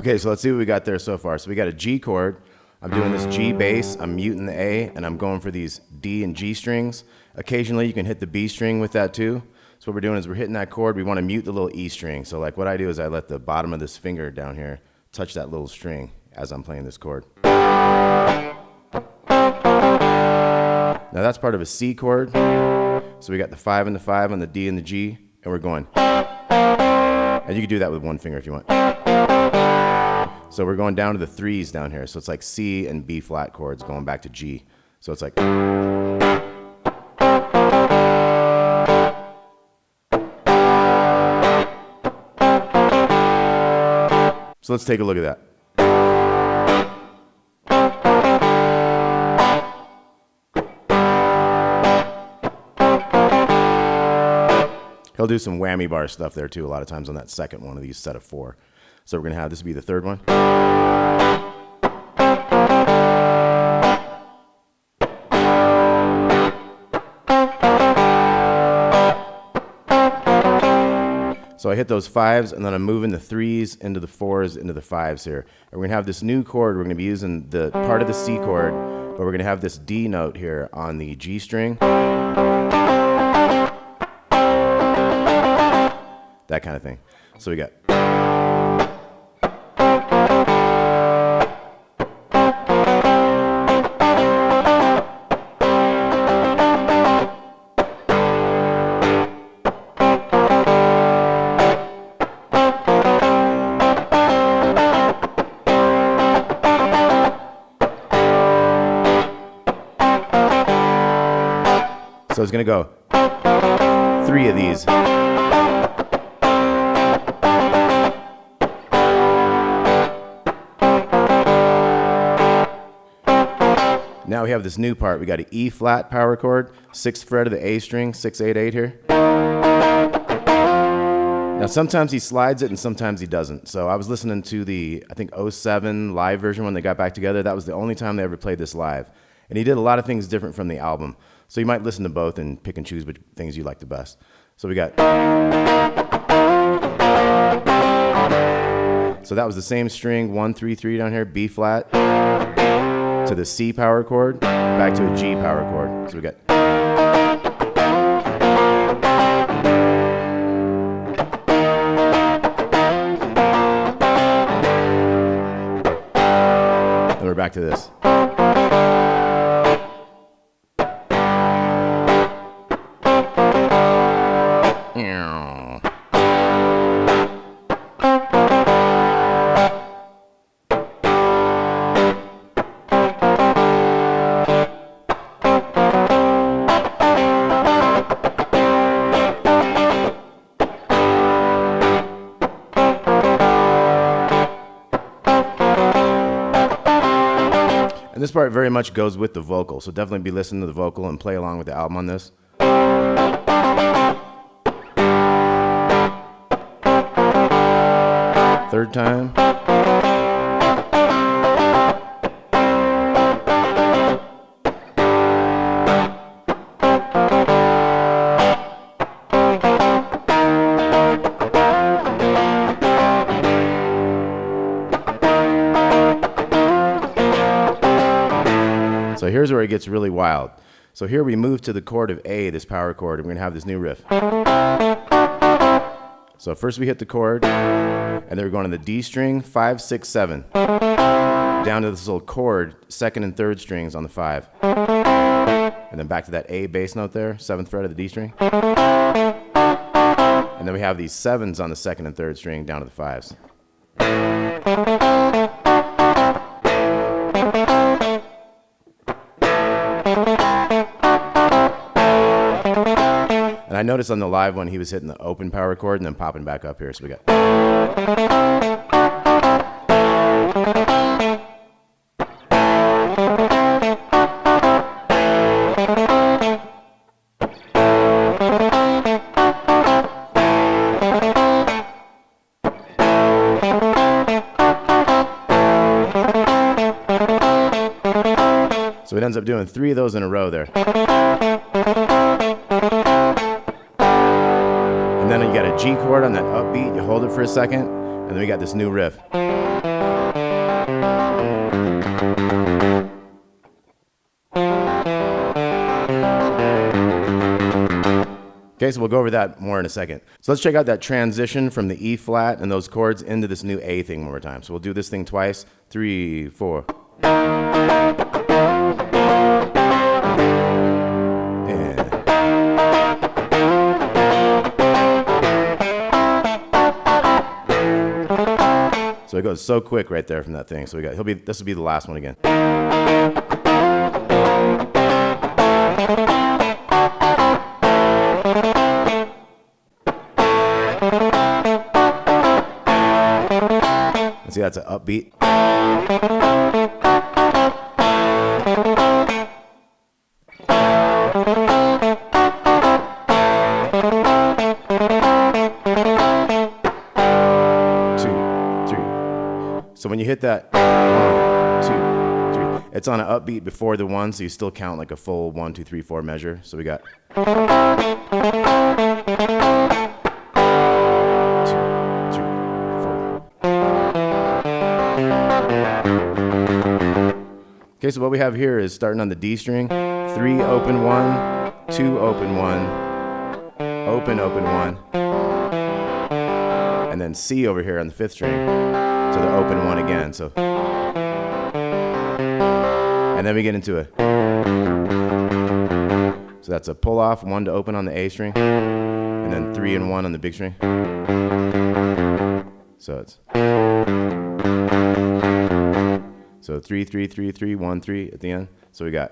Okay, so let's see what we got there so far. So we got a G chord. I'm doing this G bass, I'm muting the A, and I'm going for these D and G strings. Occasionally you can hit the B string with that too. So what we're doing is we're hitting that chord, we want to mute the little E string. So like what I do is I let the bottom of this finger down here touch that little string as I'm playing this chord. Now that's part of a C chord. So we got the 5 and the 5 on the D and the G, and we're going. And you can do that with one finger if you want. So we're going down to the 3s down here. So it's like C and B flat chords going back to G. So it's like. So let's take a look at that. He'll do some whammy bar stuff there too a lot of times on that second one of these set of 4. So we're going to have this be the third one. So I hit those 5s, and then I'm moving the 3s into the 4s into the 5s here. And we're going to have this new chord. We're going to be using the part of the C chord, but we're going to have this D note here on the G string. That kind of thing. So we got. So it's going to go 3 of these. Now we have this new part. We got an E flat power chord, 6th fret of the A string, 6, 8, 8 here. Now sometimes he slides it and sometimes he doesn't. So I was listening to the, I think, 07 live version when they got back together. That was the only time they ever played this live. And he did a lot of things different from the album. So you might listen to both and pick and choose which things you like the best. So we got. So that was the same string, 1, 3, 3 down here, B flat, to the C power chord, back to a G power chord. So we got. Then we're back to this. And this part very much goes with the vocal, so definitely be listening to the vocal and play along with the album on this. Third time. So here's where it gets really wild. So here we move to the chord of A, this power chord, and we're going to have this new riff. So first we hit the chord, and then we're going to the D string, 5, 6, 7. Down to this little chord, 2nd and 3rd strings on the 5. And then back to that A bass note there, 7th fret of the D string. And then we have these 7s on the 2nd and 3rd string down to the 5s. And I noticed on the live one, he was hitting the open power chord and then popping back up here. So we got. So it ends up doing 3 of those in a row there. And then you got a G chord on that upbeat, you hold it for a second, and then we got this new riff. Okay, so we'll go over that more in a second. So let's check out that transition from the E flat and those chords into this new A thing one more time. So we'll do this thing twice. 3, 4. And. So it goes so quick right there from that thing. So this will be the last one again. See, that's an upbeat. So when you hit that 1, 2, 3, it's on an upbeat before the 1, so you still count like a full 1, 2, 3, 4 measure. So we got 2, 3, 4. Okay, so what we have here is starting on the D string, 3 open 1, 2 open 1, open 1, and then C over here on the 5th string to the open 1 again. So, and then we get into a. So that's a pull off, 1 to open on the A string, and then 3 and 1 on the big string. So it's. So 3, 3, 3, 3, 1, 3 at the end. So we got.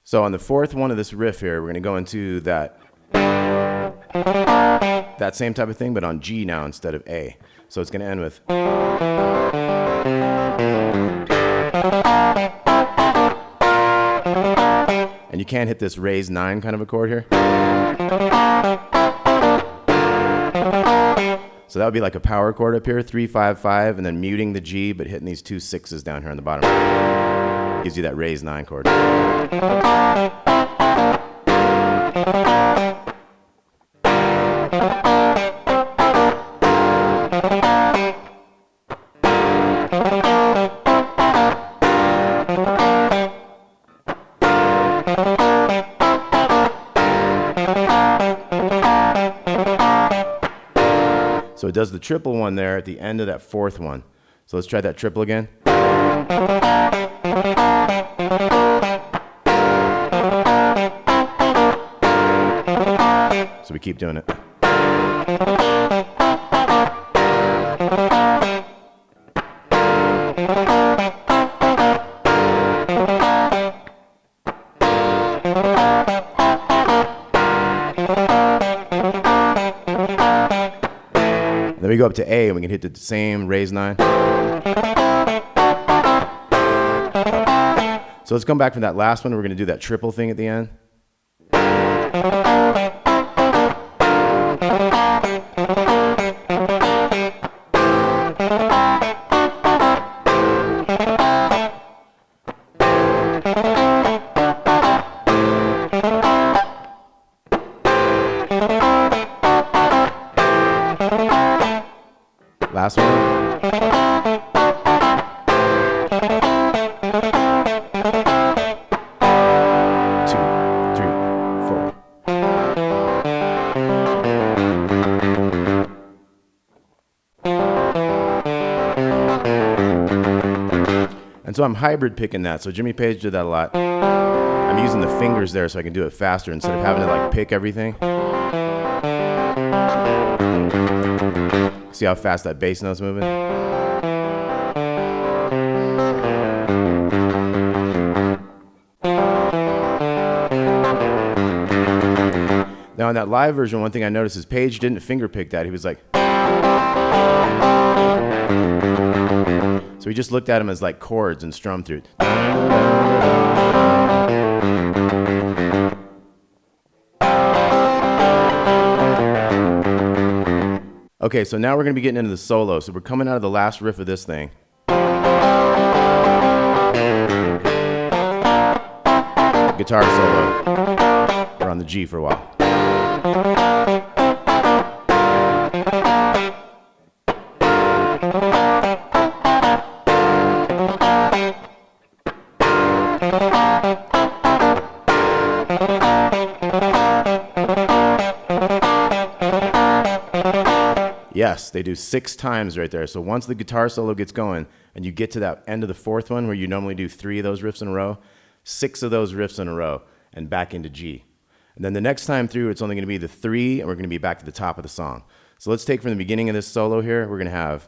So on the 4th one of this riff here, we're going to go into that same type of thing, but on G now instead of A. So it's going to end with. And you can't hit this raised 9 kind of a chord here. So that would be like a power chord up here, 3, 5, 5, and then muting the G, but hitting these 2 6s down here on the bottom. Gives you that raised 9 chord. So it does the triple one there at the end of that 4th one. So let's try that triple again. So we keep doing it. Then we go up to A and we can hit the same raised 9. So let's come back from that last one. We're going to do that triple thing at the end. Last one. Two, 3, 4. And so I'm hybrid picking that. So Jimmy Page did that a lot. I'm using the fingers there so I can do it faster instead of having to like pick everything. See how fast that bass note's moving? Now in that live version, one thing I noticed is Page didn't finger pick that. He was like. So we just looked at them as like chords and strummed through. Okay, so now we're going to be getting into the solo. So we're coming out of the last riff of this thing. Guitar solo. We're on the G for a while. Yes, they do 6 times right there. So once the guitar solo gets going and you get to that end of the 4th one where you normally do 3 of those riffs in a row, 6 of those riffs in a row and back into G. And then the next time through, it's only going to be the 3 and we're going to be back to the top of the song. So let's take from the beginning of this solo here. We're going to have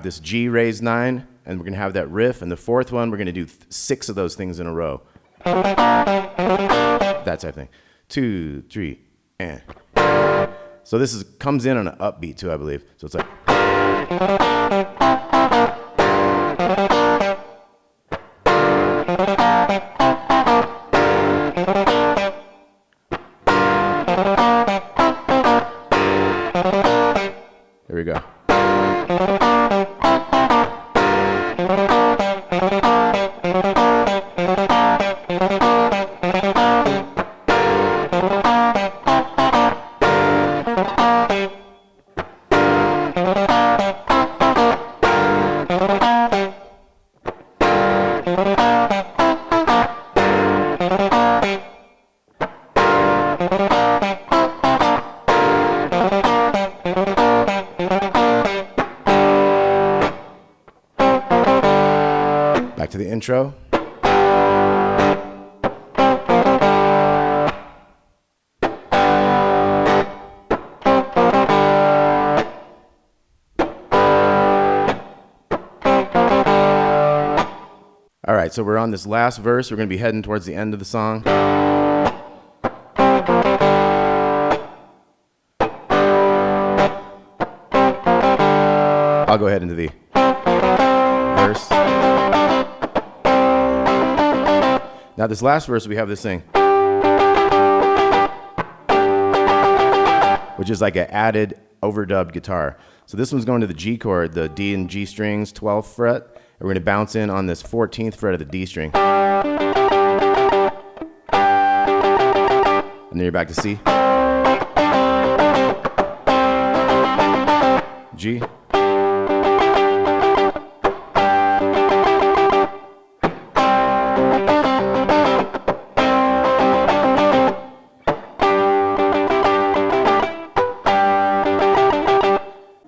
this G raised 9 and we're going to have that riff. And the 4th one, we're going to do 6 of those things in a row. That type of thing. 2, 3, and. So this comes in on an upbeat too, I believe. So it's like. Here we go. Back to the intro. All right, so we're on this last verse. We're going to be heading towards the end of the song. I'll go ahead into the verse. Now this last verse, we have this thing, which is like an added overdubbed guitar. So this one's going to the G chord, the D and G strings, 12th fret. And we're going to bounce in on this 14th fret of the D string. And then you're back to C. G.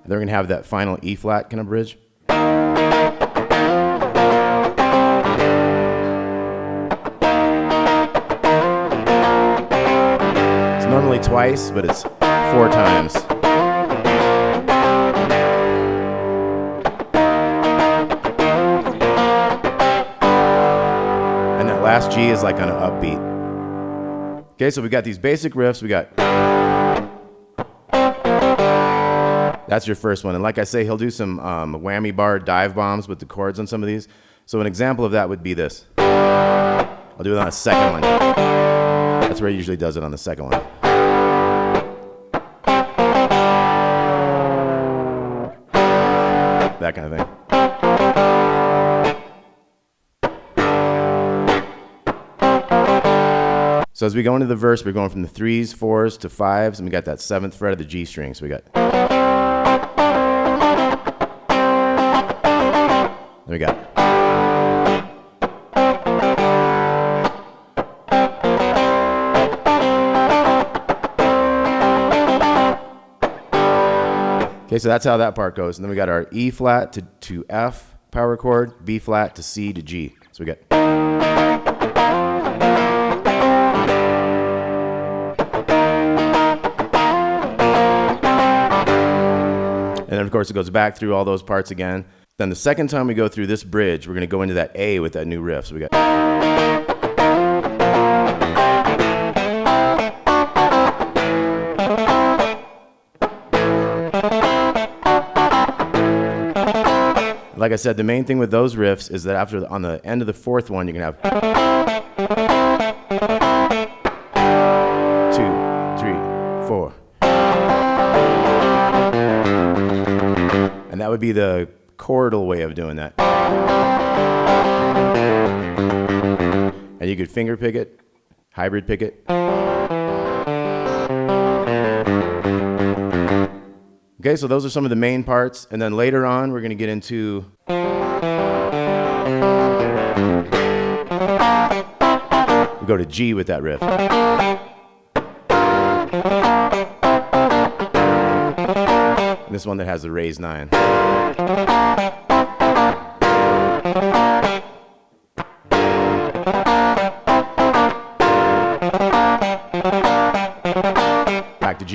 They're going to have that final E flat kind of bridge. It's normally twice, but it's 4 times. And that last G is like on an upbeat. Okay, so we got these basic riffs. We got. That's your first one. And like I say, he'll do some whammy bar dive bombs with the chords on some of these. So an example of that would be this. I'll do it on a second one. That's where he usually does it, on the second one. That kind of thing. So as we go into the verse, we're going from the 3s, 4s to 5s, and we got that 7th fret of the G string. So we got. There we go. Okay, so that's how that part goes. And then we got our E flat to F power chord, B flat to C to G. So we got. And then of course it goes back through all those parts again. Then the second time we go through this bridge, we're going to go into that A with that new riff. So we got. Like I said, the main thing with those riffs is that on the end of the 4th one, you're going to have 2, 3, 4. be the chordal way of doing that. And you could finger pick it, hybrid pick it. Okay, so those are some of the main parts. And then later on, we're going to get into we go to G with that riff. And this one that has the raised 9. Back to G.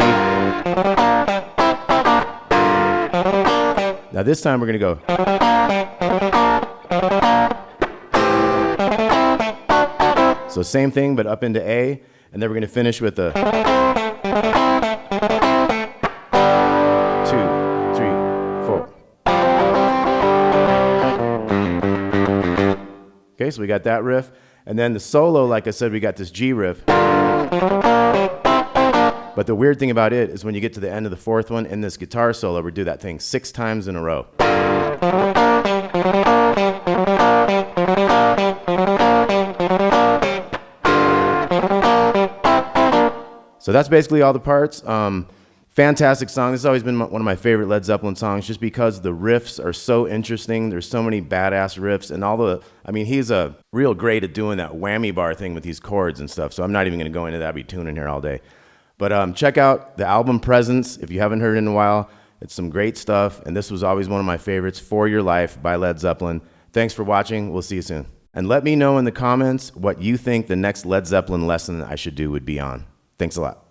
Now this time we're going to go. So same thing, but up into A, and then we're going to finish with the 2, 3, 4. Okay, so we got that riff, and then the solo, like I said, we got this G riff. But the weird thing about it is when you get to the end of the fourth one in this guitar solo, we do that thing 6 times in a row. So that's basically all the parts. Fantastic song. This has always been one of my favorite Led Zeppelin songs just because the riffs are so interesting. There's so many badass riffs and he's a real great at doing that whammy bar thing with these chords and stuff. So I'm not even going to go into that. I'll be tuning here all day. But check out the album Presence if you haven't heard it in a while. It's some great stuff. And this was always one of my favorites, For Your Life by Led Zeppelin. Thanks for watching. We'll see you soon. And let me know in the comments what you think the next Led Zeppelin lesson I should do would be on. Thanks a lot.